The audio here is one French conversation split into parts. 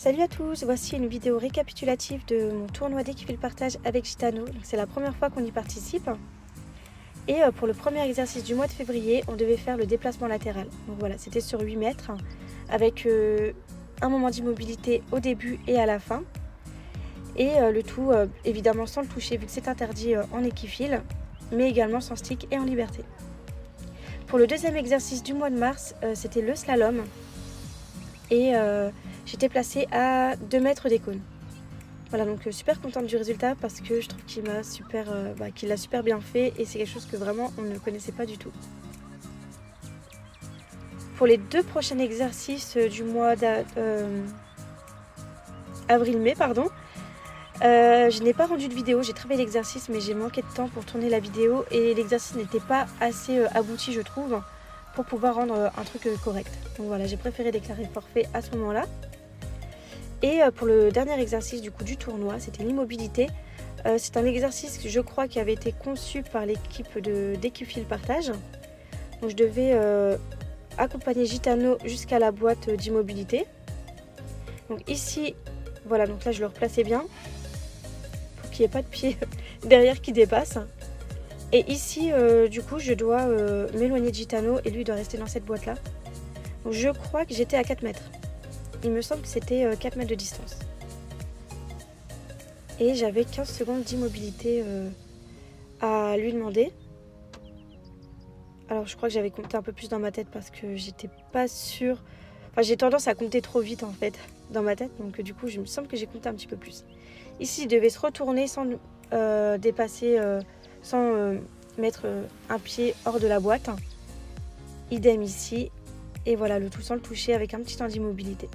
Salut à tous, voici une vidéo récapitulative de mon tournoi Dès qu'il fait le partage avec Gitano. C'est la première fois qu'on y participe. Et pour le premier exercice du mois de février, on devait faire le déplacement latéral. Donc voilà, c'était sur 8 mètres, avec un moment d'immobilité au début et à la fin. Et le tout, évidemment, sans le toucher, vu que c'est interdit en équifile, mais également sans stick et en liberté. Pour le deuxième exercice du mois de mars, c'était le slalom. Et j'étais placée à 2 mètres des cônes. Voilà, donc super contente du résultat parce que je trouve qu'il l'a super bien fait et c'est quelque chose que vraiment on ne connaissait pas du tout. Pour les deux prochains exercices du mois avril-mai, je n'ai pas rendu de vidéo, j'ai travaillé l'exercice mais j'ai manqué de temps pour tourner la vidéo et l'exercice n'était pas assez abouti, je trouve, pour pouvoir rendre un truc correct. Donc voilà, j'ai préféré déclarer forfait à ce moment-là. Et pour le dernier exercice du tournoi, c'était l'immobilité. C'est un exercice, je crois, qui avait été conçu par l'équipe de Dès qu'il fait le partage. Donc je devais accompagner Gitano jusqu'à la boîte d'immobilité. Donc ici, voilà, donc là je le replaçais bien pour qu'il n'y ait pas de pied derrière qui dépasse. Et ici, du coup, je dois m'éloigner de Gitano et lui doit rester dans cette boîte-là. Donc je crois que j'étais à 4 mètres. Il me semble que c'était 4 mètres de distance. Et j'avais 15 secondes d'immobilité à lui demander. Alors je crois que j'avais compté un peu plus dans ma tête parce que j'étais pas sûre. Enfin, j'ai tendance à compter trop vite en fait dans ma tête. Donc du coup, il me semble que j'ai compté un petit peu plus. Ici, il devait se retourner sans dépasser, sans mettre un pied hors de la boîte. Idem ici. Et voilà, le tout sans le toucher avec un petit temps d'immobilité.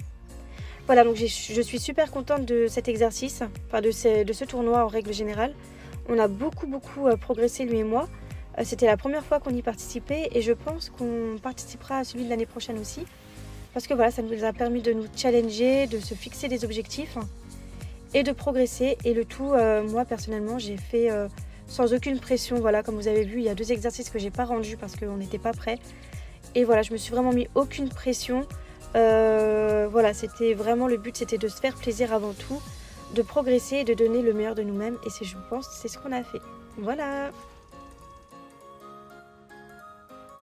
Voilà, donc je suis super contente de cet exercice, enfin de ce tournoi en règle générale. On a beaucoup progressé lui et moi. C'était la première fois qu'on y participait et je pense qu'on participera à celui de l'année prochaine aussi. Parce que voilà, ça nous a permis de nous challenger, de se fixer des objectifs et de progresser. Et le tout, moi personnellement, j'ai fait sans aucune pression. Voilà, comme vous avez vu, il y a 2 exercices que j'ai pas rendus parce qu'on n'était pas prêts. Et voilà, je me suis vraiment mis aucune pression. Voilà, c'était vraiment le but, c'était de se faire plaisir avant tout, de progresser et de donner le meilleur de nous-mêmes. Et je pense c'est ce qu'on a fait. Voilà.